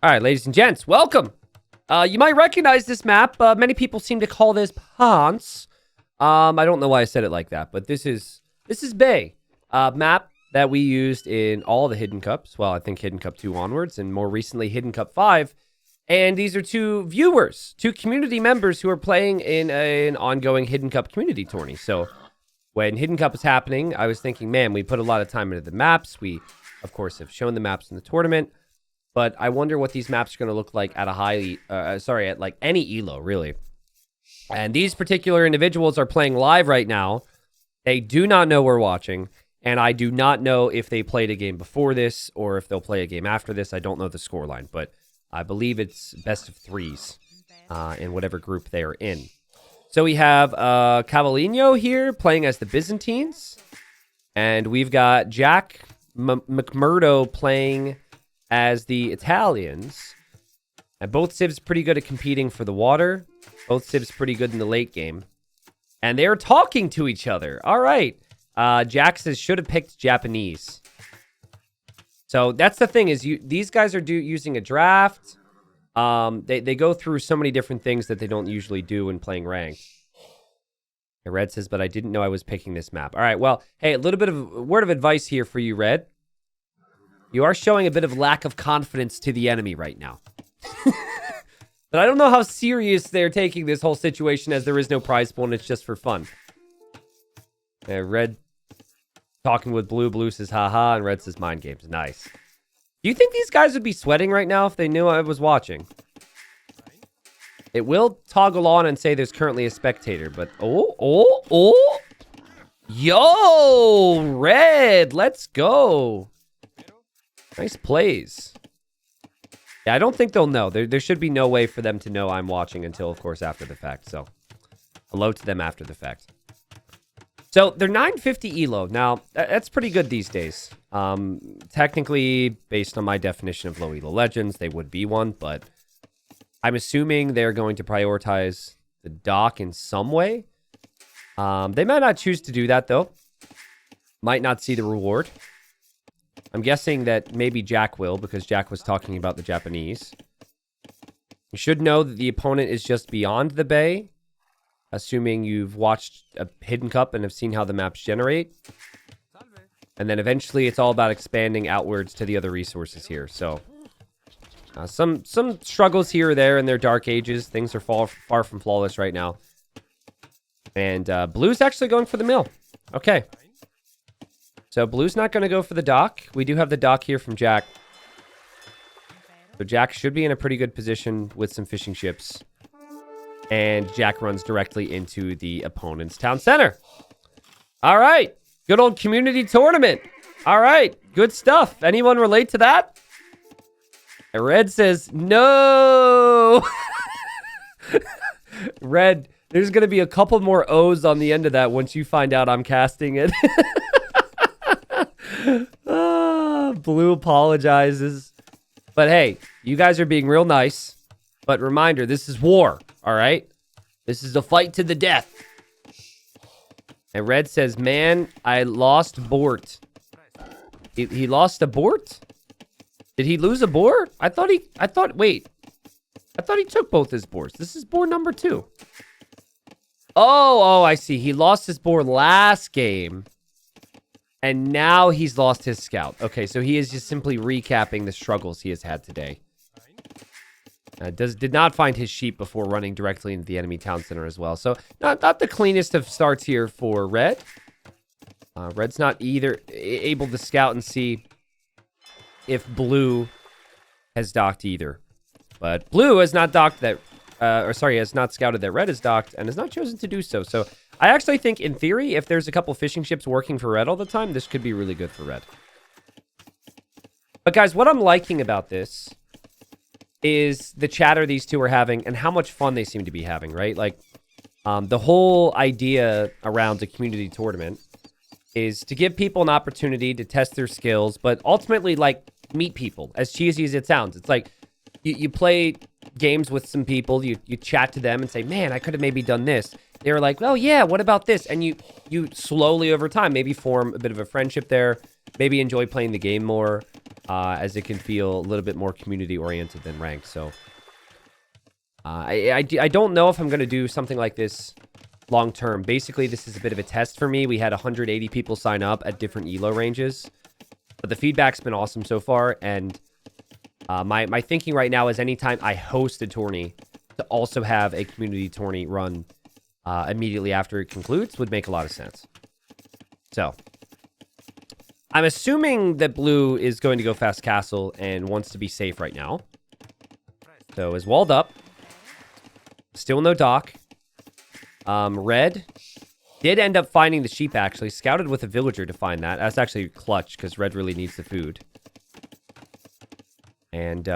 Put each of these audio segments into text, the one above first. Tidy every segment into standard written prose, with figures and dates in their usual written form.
All right, ladies and gents, welcome. You might recognize this map. Many people seem to call this Pons. I don't know why I said it like that, but this is Bay. Map that we used in all the Hidden Cups. Well, I think Hidden Cup 2 onwards, and more recently Hidden Cup 5. And these are two viewers, two community members who are playing in an ongoing Hidden Cup community tourney. So when Hidden Cup was happening, I was thinking, man, we put a lot of time into the maps. We, of course, have shown the maps in the tournament. But I wonder what these maps are going to look like at at like any ELO, really. And these particular individuals are playing live right now. They do not know we're watching. And I do not know if they played a game before this or if they'll play a game after this. I don't know the scoreline, but I believe it's best of threes in whatever group they are in. So we have Cavallino here playing as the Byzantines. And we've got Jack McMurdo playing as the Italians. And both civs pretty good at competing for the water. Both civs pretty good in the late game. And they're talking to each other. All right. Jack says, should have picked Japanese. So that's the thing is these guys are using a draft. They go through so many different things that they don't usually do when playing ranked. And Red says, but I didn't know I was picking this map. All right, well, hey, a little bit of a word of advice here for you, Red. You are showing a bit of lack of confidence to the enemy right now. But I don't know how serious they're taking this whole situation as there is no prize pool and it's just for fun. Red talking with Blue. Blue says, haha, and Red says, mind games. Nice. Do you think these guys would be sweating right now if they knew I was watching? It will toggle on and say there's currently a spectator, but oh. Yo, Red, let's go. Nice plays. Yeah, I don't think they'll know. There should be no way for them to know I'm watching until, of course, after the fact. So, hello to them after the fact. So, they're 950 ELO. Now, that's pretty good these days. Technically, based on my definition of low ELO legends, they would be one, but I'm assuming they're going to prioritize the dock in some way. They might not choose to do that, though. Might not see the reward. I'm guessing that maybe Jack will, because Jack was talking about the Japanese. You should know that the opponent is just beyond the bay, assuming you've watched a Hidden Cup and have seen how the maps generate. And then eventually it's all about expanding outwards to the other resources here. So, some struggles here or there in their dark ages. Things are far from flawless right now. And Blue's actually going for the mill. Okay. So Blue's not going to go for the dock. We do have the dock here from Jack. So Jack should be in a pretty good position with some fishing ships. And Jack runs directly into the opponent's town center. All right. Good old community tournament. All right. Good stuff. Anyone relate to that? And Red says, no. Red, there's going to be a couple more O's on the end of that once you find out I'm casting it. Blue apologizes. But hey, you guys are being real nice. But reminder, this is war, all right? This is a fight to the death. And Red says, man, I lost Bort. He lost a Bort? Did he lose a boar? I thought he took both his boars. This is boar number 2. Oh, I see. He lost his boar last game. And now he's lost his scout. Okay, so he is just simply recapping the struggles he has had today. Did not find his sheep before running directly into the enemy town center as well. So, not the cleanest of starts here for Red. Red's not either able to scout and see if Blue has docked either. But Blue has not docked that... has not scouted that Red has docked and has not chosen to do so. So, I actually think, in theory, if there's a couple fishing ships working for Red all the time, this could be really good for Red. But guys, what I'm liking about this is the chatter these two are having and how much fun they seem to be having, right? Like, the whole idea around a community tournament is to give people an opportunity to test their skills, but ultimately, like, meet people, as cheesy as it sounds. It's like, you play games with some people, you chat to them and say, man, I could have maybe done this. They were like, oh yeah, what about this? And you slowly over time maybe form a bit of a friendship there. maybe enjoy playing the game more, as it can feel a little bit more community-oriented than ranked. So I don't know if I'm going to do something like this long-term. Basically, this is a bit of a test for me. We had 180 people sign up at different elo ranges, but the feedback's been awesome so far, and my thinking right now is anytime I host a tourney, to also have a community tourney run immediately after it concludes would make a lot of sense. So I'm assuming that blue is going to go fast castle and wants to be safe right now. So is walled up. Still no dock. Red did end up finding the sheep, actually. Scouted with a villager to find that. That's actually clutch, because red really needs the food. And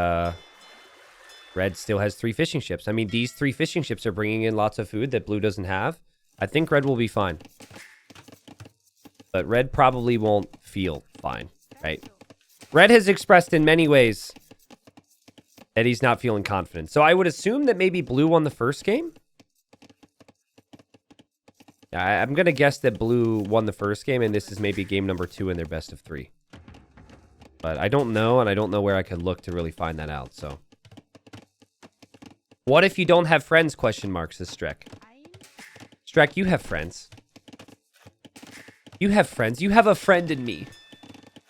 red still has 3 fishing ships. I mean, these 3 fishing ships are bringing in lots of food that blue doesn't have. I think red will be fine. But red probably won't feel fine, right? Red has expressed in many ways that he's not feeling confident. So I would assume that maybe blue won the first game. I'm going to guess that blue won the first game, and this is maybe game number 2 in their best of 3. But I don't know, and I don't know where I could look to really find that out, so. What if you don't have friends, question mark, says Strek. Strek, you have friends. You have friends. You have a friend in me.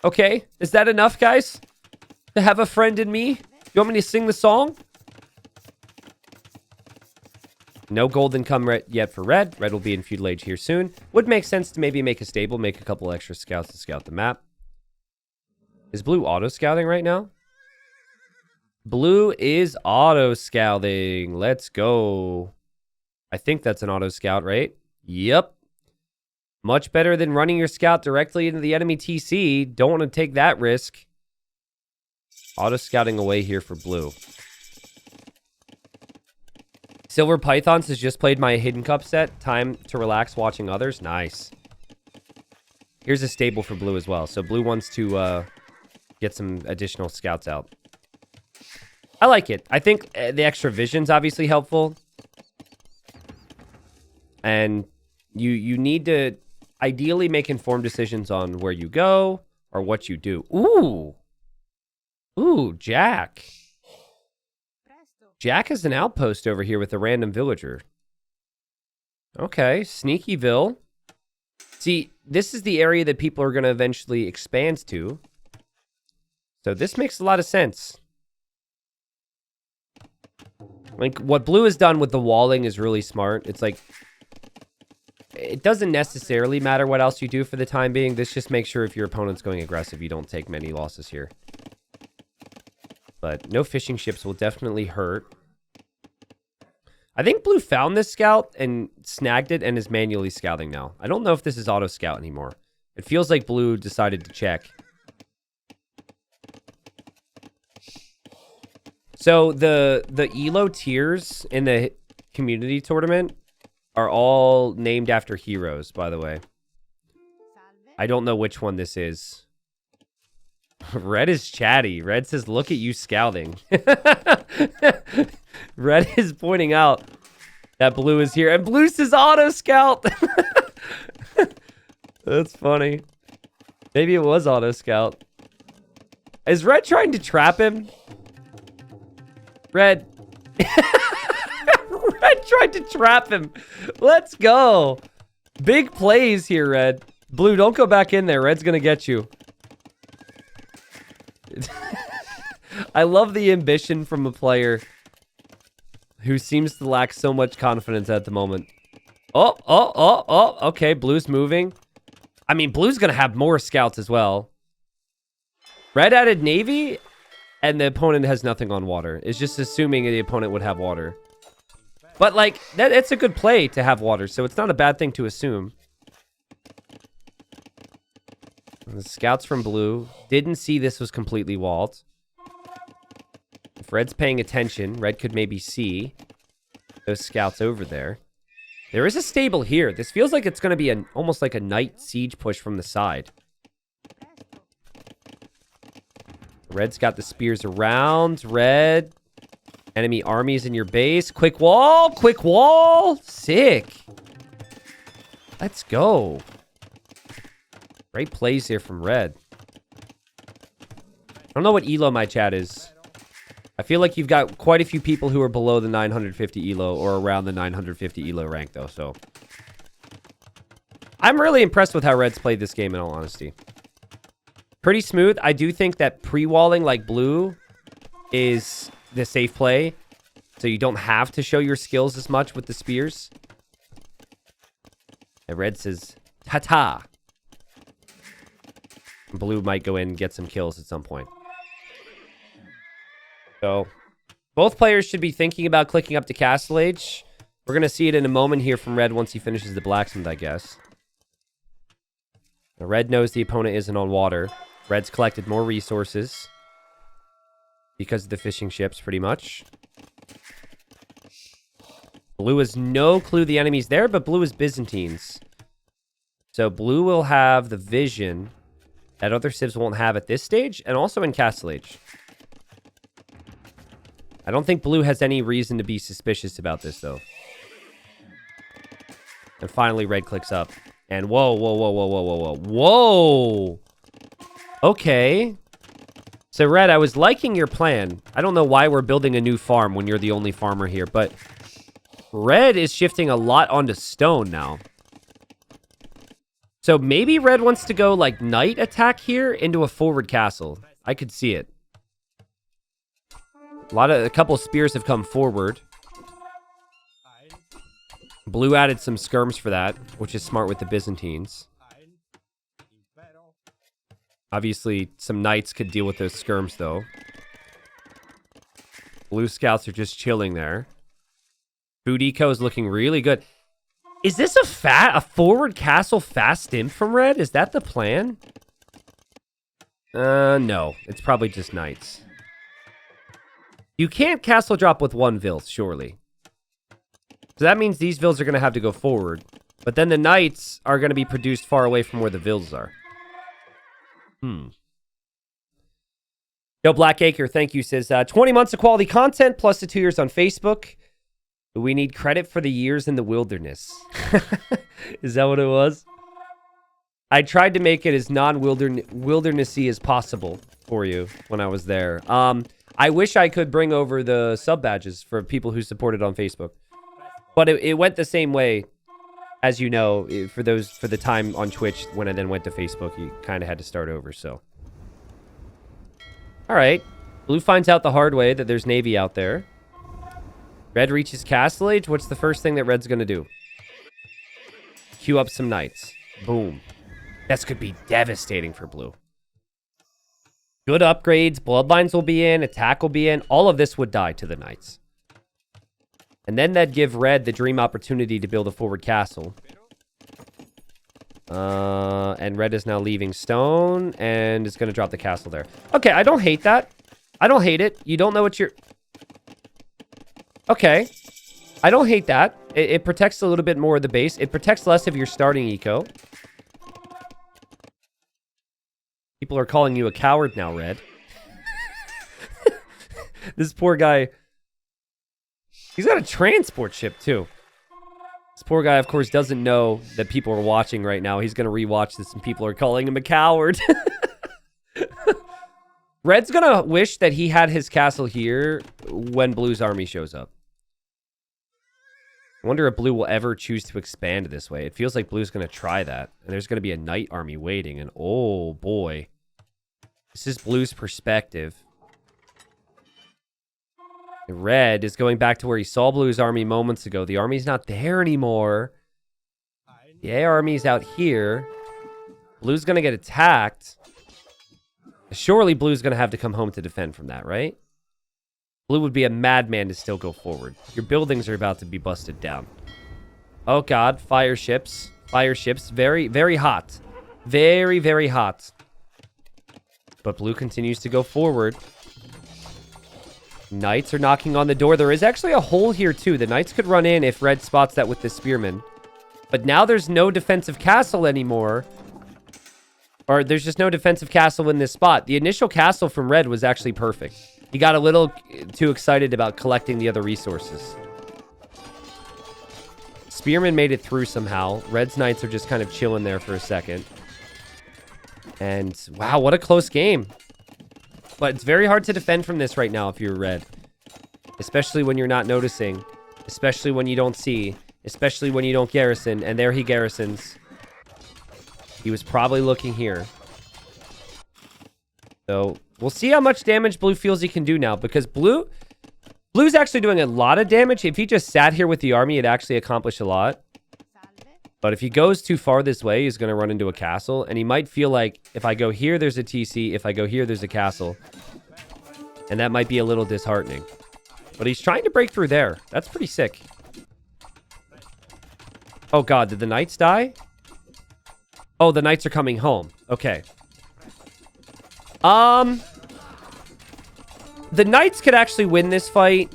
Okay? Is that enough, guys? To have a friend in me? You want me to sing the song? No golden come yet for red. Red will be in feudal age here soon. Would make sense to maybe make a stable, make a couple extra scouts to scout the map. Is blue auto-scouting right now? Blue is auto-scouting. Let's go. I think that's an auto-scout, right? Yep. Much better than running your scout directly into the enemy TC. Don't want to take that risk. Auto-scouting away here for blue. Silver Pythons has just played my Hidden Cup set. Time to relax watching others. Nice. Here's a stable for blue as well. So blue wants to get some additional scouts out. I like it. I think the extra vision's obviously helpful. And you need to ideally make informed decisions on where you go or what you do. Ooh. Ooh, Jack. Jack has an outpost over here with a random villager. Okay, Sneakyville. See, this is the area that people are going to eventually expand to. So this makes a lot of sense. Like, what blue has done with the walling is really smart. It's like, it doesn't necessarily matter what else you do for the time being. This just makes sure if your opponent's going aggressive, you don't take many losses here. But no fishing ships will definitely hurt. I think blue found this scout and snagged it and is manually scouting now. I don't know if this is auto scout anymore. It feels like blue decided to check. So the elo tiers in the community tournament are all named after heroes, by the way. I don't know which one this is. Red is chatty. Red says, look at you scouting. Red is pointing out that blue is here. And blue says auto scout. That's funny. Maybe it was auto scout. Is Red trying to trap him? Red. Red tried to trap him. Let's go. Big plays here, Red. Blue, don't go back in there. Red's going to get you. I love the ambition from a player who seems to lack so much confidence at the moment. Oh. Okay, blue's moving. I mean, blue's going to have more scouts as well. Red added navy, and the opponent has nothing on water. It's just assuming the opponent would have water. But, like, it's a good play to have water, so it's not a bad thing to assume. The scouts from blue didn't see this was completely walled. If Red's paying attention, Red could maybe see those scouts over there. There is a stable here. This feels like it's going to be almost like a night siege push from the side. Red's got the spears around. Red. Enemy armies in your base. Quick wall. Quick wall. Sick. Let's go. Great plays here from Red. don't know what elo my chat is. I feel like you've got quite a few people who are below the 950 elo or around the 950 elo rank, though, so. I'm really impressed with how Red's played this game, in all honesty. Pretty smooth. I do think that pre-walling like blue is the safe play, so you don't have to show your skills as much with the spears. And Red says, ta-ta. Blue might go in and get some kills at some point. So, both players should be thinking about clicking up to Castle Age. We're going to see it in a moment here from Red once he finishes the blacksmith, I guess. Now, Red knows the opponent isn't on water. Red's collected more resources because of the fishing ships, pretty much. Blue has no clue the enemy's there, but blue is Byzantines. So blue will have the vision that other civs won't have at this stage, and also in Castle Age. I don't think blue has any reason to be suspicious about this, though. And finally, red clicks up. And whoa, whoa, whoa, whoa, whoa, whoa, whoa. Whoa! Okay. So, Red, I was liking your plan. I don't know why we're building a new farm when you're the only farmer here, but Red is shifting a lot onto stone now. So maybe Red wants to go, like, knight attack here into a forward castle. I could see it. A couple spears have come forward. Blue added some skirms for that, which is smart with the Byzantines. Obviously, some knights could deal with those skirms, though. Blue scouts are just chilling there. Food eco is looking really good. Is this a forward castle fast imp from Red? Is that the plan? No. It's probably just knights. You can't castle drop with one Vilth, surely. So that means these Vills are going to have to go forward. But then the knights are going to be produced far away from where the Vills are. Yo, Blackacre, thank you, says 20 months of quality content plus the 2 years on Facebook. We need credit for the years in the wilderness. Is that what it was? I tried to make it as non-wildernessy as possible for you when I was there. I wish I could bring over the sub badges for people who supported on Facebook. But it went the same way, as you know, for the time on Twitch when I then went to Facebook, you kind of had to start over, so. All right. Blue finds out the hard way that there's Navy out there. Red reaches Castle Age. What's the first thing that Red's going to do? Queue up some knights. Boom. This could be devastating for blue. Good upgrades. Bloodlines will be in. Attack will be in. All of this would die to the knights. And then that'd give Red the dream opportunity to build a forward castle. And Red is now leaving stone and is going to drop the castle there. Okay, I don't hate that. I don't hate it. You don't know what you're... Okay. I don't hate that. It protects a little bit more of the base. It protects less of your starting eco. People are calling you a coward now, Red. This poor guy... He's got a transport ship, too. This poor guy, of course, doesn't know that people are watching right now. He's going to rewatch this and people are calling him a coward. Red's going to wish that he had his castle here when Blue's army shows up. I wonder if Blue will ever choose to expand this way. It feels like Blue's going to try that. And there's going to be a knight army waiting. And oh, boy. This is Blue's perspective. Red is going back to where he saw Blue's army moments ago. The army's not there anymore. The A army's out here. Blue's going to get attacked. Surely Blue's going to have to come home to defend from that, right? Blue would be a madman to still go forward. Your buildings are about to be busted down. Oh, God. Fire ships. Fire ships. Very, very hot. Very, very hot. But Blue continues to go forward. Knights are knocking on the door. There is actually a hole here, too. The Knights could run in if Red spots that with the Spearman. But now there's no defensive castle anymore. Or there's just no defensive castle in this spot. The initial castle from Red was actually perfect. He got a little too excited about collecting the other resources. Spearman made it through somehow. Red's Knights are just kind of chilling there for a second. And, wow, what a close game. But it's very hard to defend from this right now if you're red. Especially when you're not noticing. Especially when you don't see. Especially when you don't garrison. And there he garrisons. He was probably looking here. So, we'll see how much damage blue feels he can do now. Because Blue's actually doing a lot of damage. If he just sat here with the army, it'd actually accomplish a lot. But if he goes too far this way, he's going to run into a castle. And he might feel like, if I go here, there's a TC. If I go here, there's a castle. And that might be a little disheartening. But he's trying to break through there. That's pretty sick. Oh, God. Did the knights die? Oh, the knights are coming home. Okay. The knights could actually win this fight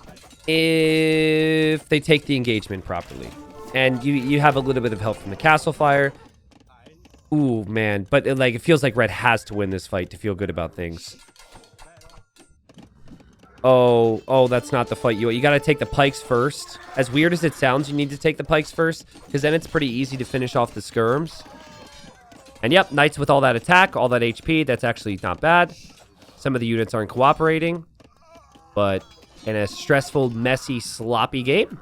if they take the engagement properly. And you have a little bit of help from the castle fire. Ooh, man. But it feels like red has to win this fight to feel good about things. Oh, that's not the fight. You got to take the pikes first. As weird as it sounds, you need to take the pikes first. Because then it's pretty easy to finish off the skirms. And yep, knights with all that attack, all that HP. That's actually not bad. Some of the units aren't cooperating. But in a stressful, messy, sloppy game,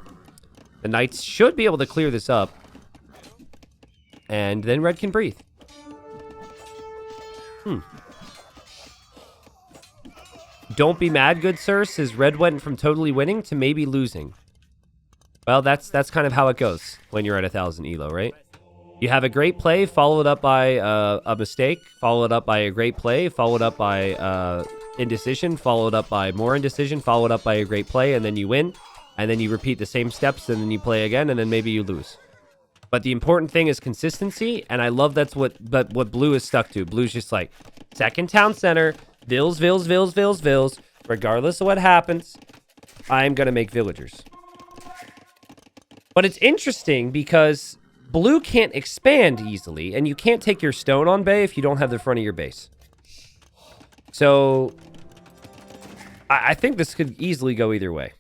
the knights should be able to clear this up. And then red can breathe. Don't be mad, good sir, says red went from totally winning to maybe losing. Well, that's kind of how it goes when you're at 1,000 elo, right? You have a great play, followed up by a mistake, followed up by a great play, followed up by indecision, followed up by more indecision, followed up by a great play, and then you win. And then you repeat the same steps, and then you play again, and then maybe you lose. But the important thing is consistency, and I love that's what blue is stuck to. Blue's just like, second town center, vills, regardless of what happens, I'm going to make villagers. But it's interesting because blue can't expand easily, and you can't take your stone on bay if you don't have the front of your base. So, I think this could easily go either way.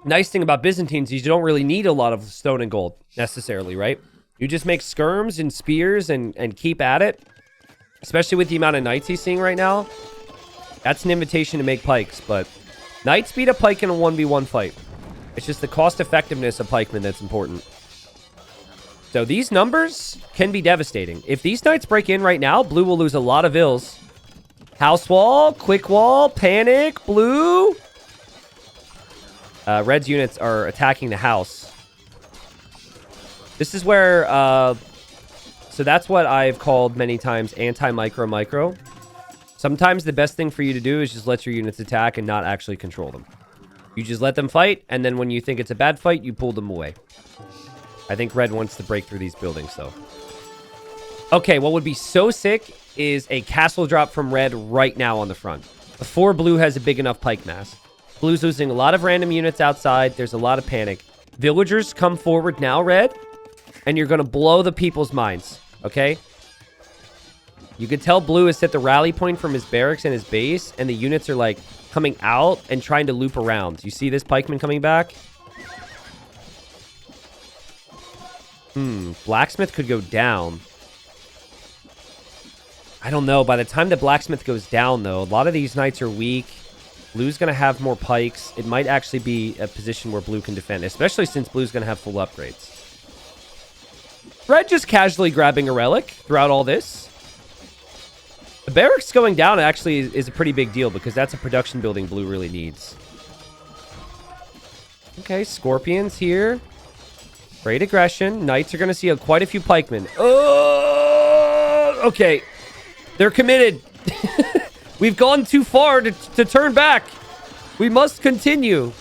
Nice thing about Byzantines is you don't really need a lot of stone and gold, necessarily, right? You just make skirms and spears and keep at it. Especially with the amount of knights he's seeing right now. That's an invitation to make pikes, but knights beat a pike in a 1v1 fight. It's just the cost effectiveness of pikemen that's important. So these numbers can be devastating. If these knights break in right now, blue will lose a lot of ills. House wall, quick wall, panic, blue. Red's units are attacking the house. This is where, so that's what I've called many times anti-micro-micro. Sometimes the best thing for you to do is just let your units attack and not actually control them. You just let them fight, and then when you think it's a bad fight, you pull them away. I think red wants to break through these buildings, though. Okay, what would be so sick is a castle drop from red right now on the front. Before blue has a big enough pike mass. Blue's losing a lot of random units outside. There's a lot of panic. Villagers come forward now, red. And you're going to blow the people's minds. Okay? You can tell blue has set the rally point from his barracks and his base. And the units are like coming out and trying to loop around. You see this pikeman coming back? Blacksmith could go down. I don't know. By the time the blacksmith goes down, though, a lot of these knights are weak. Blue's going to have more pikes. It might actually be a position where blue can defend, especially since blue's going to have full upgrades. Red just casually grabbing a relic throughout all this. The barracks going down actually is a pretty big deal because that's a production building blue really needs. Okay, scorpions here. Great aggression. Knights are going to see quite a few pikemen. Oh, okay. They're committed. We've gone too far to turn back. We must continue.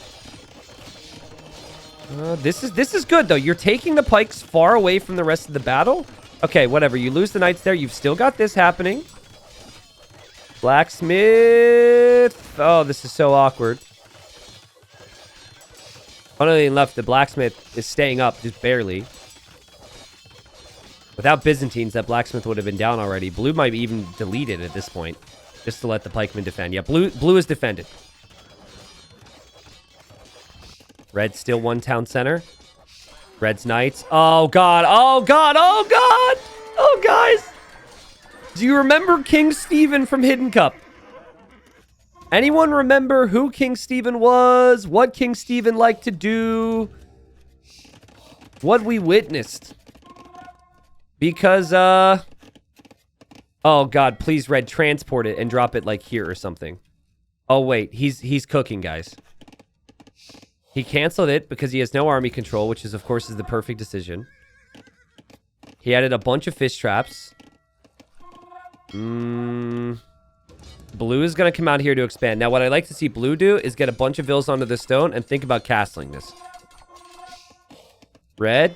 This is good, though. You're taking the pikes far away from the rest of the battle. Okay, whatever. You lose the knights there. You've still got this happening. Blacksmith. Oh, this is so awkward. Only left, the blacksmith is staying up, just barely. Without Byzantines, that blacksmith would have been down already. Blue might even delete it at this point, just to let the pikemen defend. Yeah, blue is defended. Red still one town center. Red's knights. Oh, God. Oh, God. Oh, God. Oh, guys. Do you remember King Stephen from Hidden Cup? Anyone remember who King Stephen was? What King Stephen liked to do? What we witnessed? Because, oh, God. Please, Red, transport it and drop it, like, here or something. Oh, wait. He's cooking, guys. He canceled it because he has no army control, which is, of course, is the perfect decision. He added a bunch of fish traps. Blue is going to come out here to expand. Now, what I'd like to see Blue do is get a bunch of vills onto the stone and think about castling this. Red.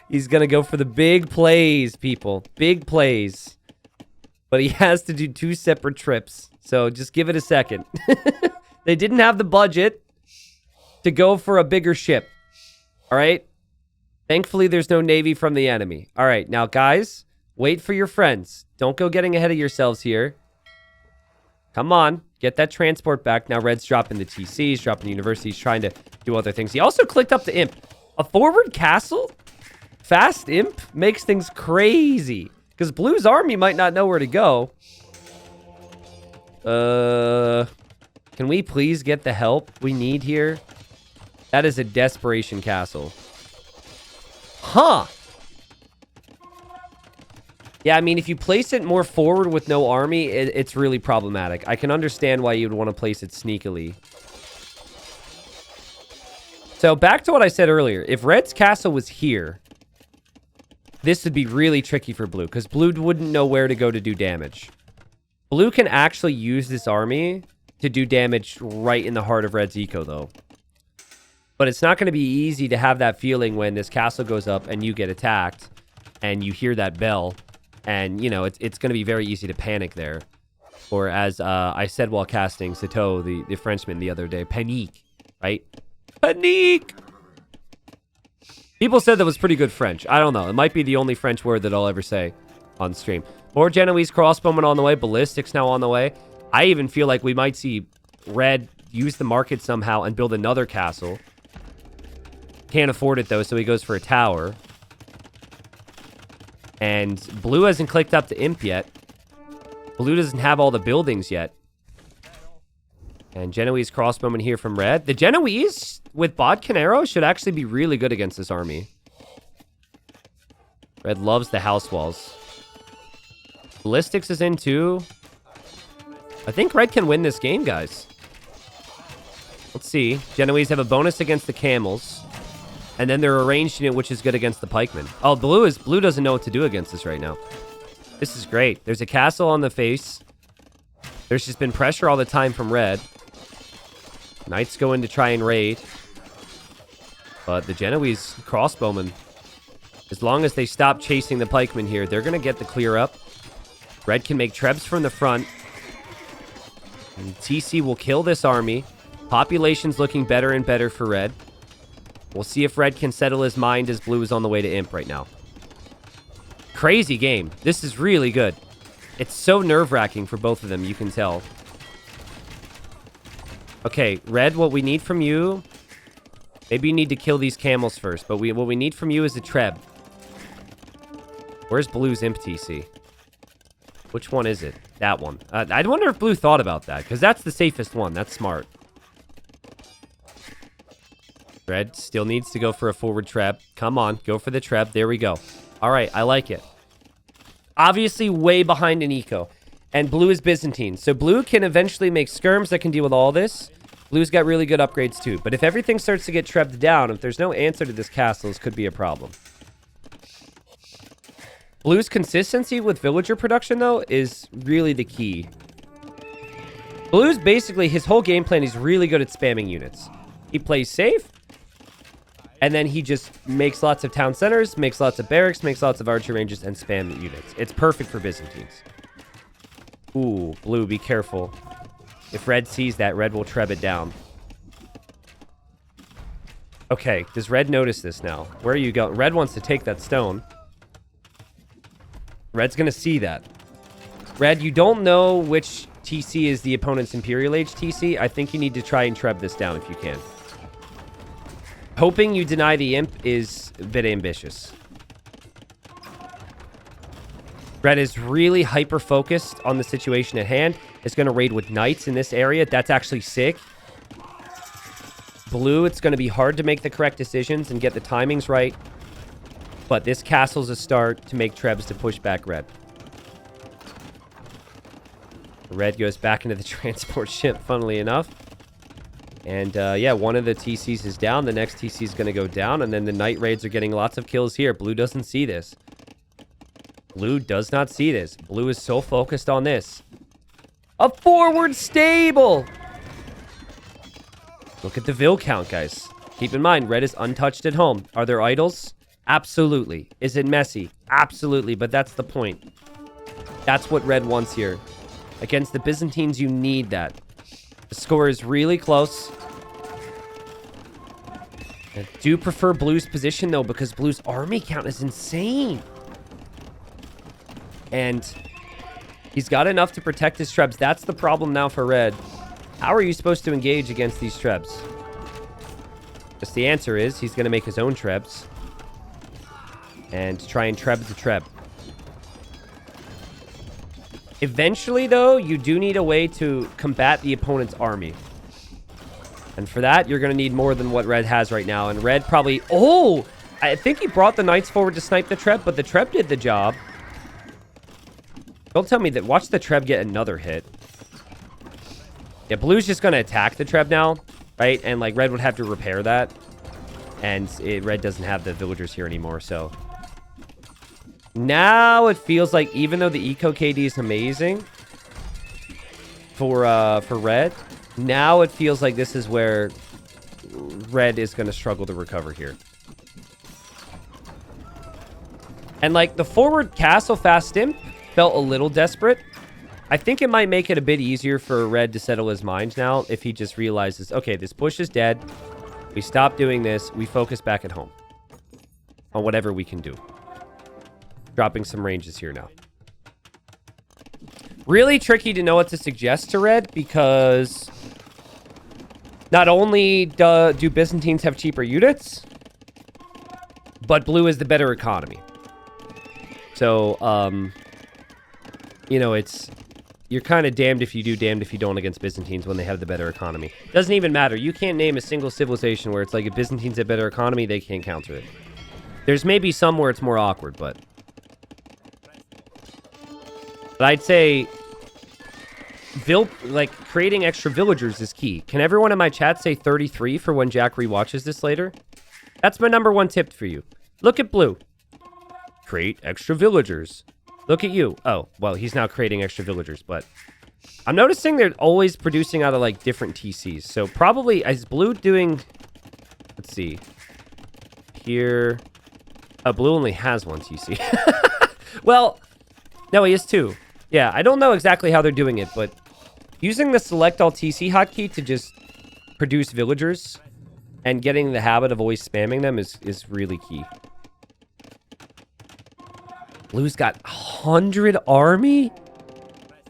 He's going to go for the big plays, people. Big plays. But he has to do 2 separate trips. So just give it a second. They didn't have the budget to go for a bigger ship. All right? Thankfully, there's no navy from the enemy. All right, now, guys, wait for your friends. Don't go getting ahead of yourselves here. Come on. Get that transport back. Now, Red's dropping the TCs, dropping universities, trying to do other things. He also clicked up the imp. A forward castle? Fast imp makes things crazy. Because Blue's army might not know where to go. Can we please get the help we need here? That is a desperation castle. Huh. Yeah, I mean, if you place it more forward with no army, it's really problematic. I can understand why you'd want to place it sneakily. So back to what I said earlier. If Red's castle was here, this would be really tricky for Blue, because Blue wouldn't know where to go to do damage. Blue can actually use this army to do damage right in the heart of Red's eco, though. But it's not going to be easy to have that feeling when this castle goes up and you get attacked and you hear that bell. And, you know, it's going to be very easy to panic there. Or as I said while casting Citeaux, the Frenchman, the other day, panique, right? Panique! People said that was pretty good French. I don't know. It might be the only French word that I'll ever say on stream. More Genoese crossbowmen on the way. Ballistics now on the way. I even feel like we might see Red use the market somehow and build another castle. Can't afford it, though, so he goes for a tower. And Blue hasn't clicked up the imp yet. Blue doesn't have all the buildings yet. And Genoese crossbowmen here from Red. The Genoese with Bodkin Arrow should actually be really good against this army. Red loves the house walls. Ballistics is in too. I think Red can win this game, guys. Let's see. Genoese have a bonus against the camels. And then they're arranged in it, which is good against the pikemen. Oh, Blue doesn't know what to do against this right now. This is great. There's a castle on the face. There's just been pressure all the time from Red. Knights go in to try and raid. But the Genoese crossbowmen, as long as they stop chasing the pikemen here, they're going to get the clear up. Red can make trebs from the front. And TC will kill this army. Population's looking better and better for Red. We'll see if Red can settle his mind as Blue is on the way to imp right now. Crazy game. This is really good. It's so nerve-wracking for both of them, you can tell. Okay, Red, what we need from you... Maybe you need to kill these camels first, but what we need from you is a treb. Where's Blue's imp TC? Which one is it? That one. I wonder if Blue thought about that, because that's the safest one. That's smart. Red still needs to go for a forward treb. Come on, go for the treb. There we go. All right, I like it. Obviously, way behind in eco. And Blue is Byzantine. So Blue can eventually make skirms that can deal with all this. Blue's got really good upgrades too. But if everything starts to get trebbed down, if there's no answer to this castle, this could be a problem. Blue's consistency with villager production, though, is really the key. Blue's basically, his whole game plan, he's really good at spamming units. He plays safe. And then he just makes lots of town centers, makes lots of barracks, makes lots of archer ranges, and spam units. It's perfect for Byzantines. Ooh, Blue, be careful. If Red sees that, Red will treb it down. Okay, does Red notice this now? Where are you going? Red wants to take that stone. Red's going to see that. Red, you don't know which TC is the opponent's Imperial Age TC. I think you need to try and treb this down if you can. Hoping you deny the imp is a bit ambitious. Red is really hyper-focused on the situation at hand. It's going to raid with knights in this area. That's actually sick. Blue, it's going to be hard to make the correct decisions and get the timings right. But this castle's a start to make Trebs to push back red. Red goes back into the transport ship, funnily enough. And, yeah, one of the TCs is down. The next TC is going to go down. And then the knight raids are getting lots of kills here. Blue doesn't see this. Blue does not see this. Blue is so focused on this. A forward stable! Look at the Vil count, guys. Keep in mind, red is untouched at home. Are there idols? Absolutely. Is it messy? Absolutely, but that's the point. That's what red wants here. Against the Byzantines, you need that. The score is really close. I do prefer Blue's position, though, because Blue's army count is insane. And he's got enough to protect his Trebs. That's the problem now for red. How are you supposed to engage against these Trebs? Just the answer is he's going to make his own Trebs. And try and Treb the Treb. Eventually, though, you do need a way to combat the opponent's army. And for that, you're going to need more than what red has right now. And red probably... Oh! I think he brought the knights forward to snipe the Treb, but the Treb did the job. Don't tell me that. Watch the Treb get another hit. Yeah, Blue's just going to attack the Treb now, right? And, like, red would have to repair that. And red doesn't have the villagers here anymore, so... Now it feels like, even though the Eco KD is amazing for red, now it feels like this is where red is going to struggle to recover here. And, like, the forward castle fast imp felt a little desperate. I think it might make it a bit easier for red to settle his mind now if he just realizes, okay, this push is dead. We stop doing this. We focus back at home on whatever we can do. Dropping some ranges here now. Really tricky to know what to suggest to red because not only do Byzantines have cheaper units, but blue is the better economy. So, you know, you're kind of damned if you do, damned if you don't against Byzantines when they have the better economy. Doesn't even matter. You can't name a single civilization where it's like if Byzantines have better economy, they can't counter it. There's maybe some where it's more awkward, but I'd say like creating extra villagers is key. Can everyone in my chat say 33 for when Jack rewatches this later? That's my #1 tip for you. Look at blue. Create extra villagers. Look at you. Oh, well, he's now creating extra villagers, but I'm noticing they're always producing out of like different TCs. So probably is blue doing, let's see here. Oh, blue only has one TC. Well, no, he has two. Yeah, I don't know exactly how they're doing it, but using the select all TC hotkey to just produce villagers and getting the habit of always spamming them is really key. Blue's got 100 army?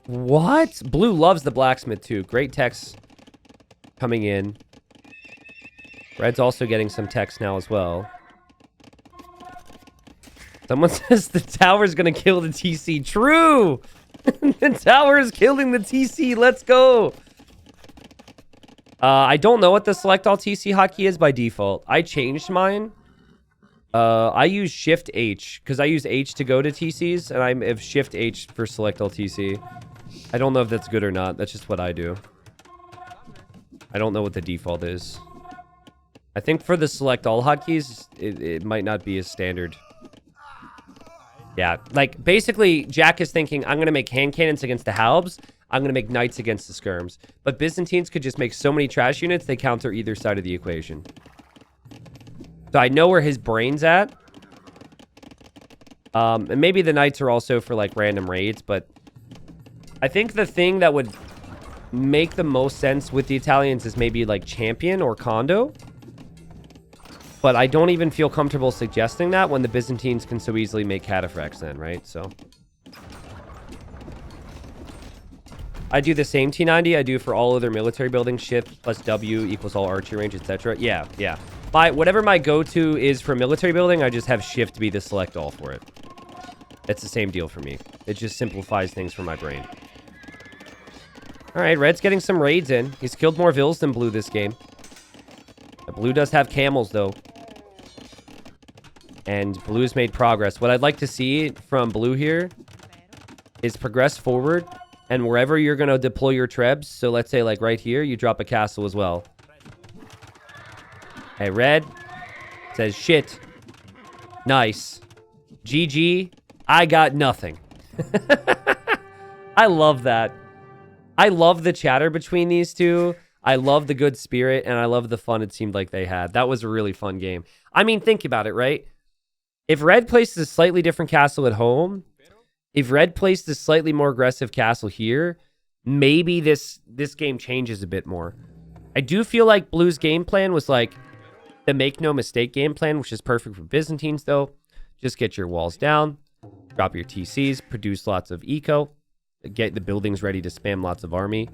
What? Blue loves the blacksmith too. Great techs coming in. Red's also getting some techs now as well. Someone says the tower's gonna kill the TC. True! The tower is killing the TC. Let's go. I don't know what the select all TC hotkey is by default. I changed mine. I use Shift H because I use H to go to TCs, and I have Shift H for select all TC. I don't know if that's good or not. That's just what I do. I don't know what the default is. I think for the select all hotkeys, it might not be as standard. Yeah, like, basically, Jack is thinking, I'm going to make hand cannons against the Halbs. I'm going to make knights against the skirms. But Byzantines could just make so many trash units, they counter either side of the equation. So I know where his brain's at. And maybe the knights are also for, like, random raids. But I think the thing that would make the most sense with the Italians is maybe, like, champion or condo. But I don't even feel comfortable suggesting that when the Byzantines can so easily make cataphracts then, right? So I do the same T90 I do for all other military buildings. Shift plus W equals all archery range, etc. Yeah. whatever my go-to is for military building, I just have shift be the select all for it. It's the same deal for me. It just simplifies things for my brain. All right, red's getting some raids in. He's killed more vills than blue this game. Blue does have camels, though. And blue's made progress. What I'd like to see from blue here is progress forward. And wherever you're going to deploy your trebs, so let's say like right here, you drop a castle as well. Hey, red says shit. Nice. GG. I got nothing. I love that. I love the chatter between these two. I love the good spirit, and I love the fun it seemed like they had. That was a really fun game. I mean, think about it, right? If red places a slightly different castle at home, if red placed a slightly more aggressive castle here, maybe this game changes a bit more. I do feel like blue's game plan was like the make no mistake game plan, which is perfect for Byzantines, though. Just get your walls down, drop your TCs, produce lots of eco, get the buildings ready to spam lots of army.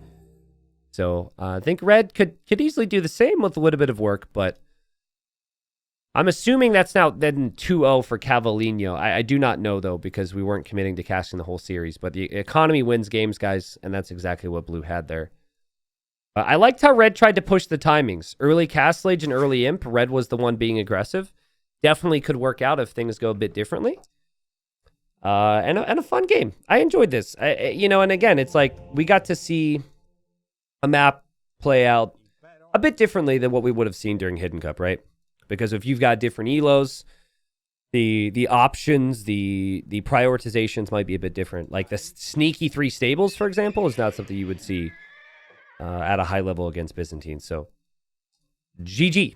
So I think red could easily do the same with a little bit of work, but I'm assuming that's now then 2-0 for Cavallino. I do not know, though, because we weren't committing to casting the whole series. But the economy wins games, guys, and that's exactly what blue had there. I liked how red tried to push the timings. Early Castle Age and early Imp, red was the one being aggressive. Definitely could work out if things go a bit differently. And a fun game. I enjoyed this. And again, it's like we got to see a map play out a bit differently than what we would have seen during Hidden Cup, right? Because if you've got different elos, the options, the prioritizations might be a bit different. Like the sneaky 3 stables, for example, is not something you would see at a high level against Byzantine. So, GG.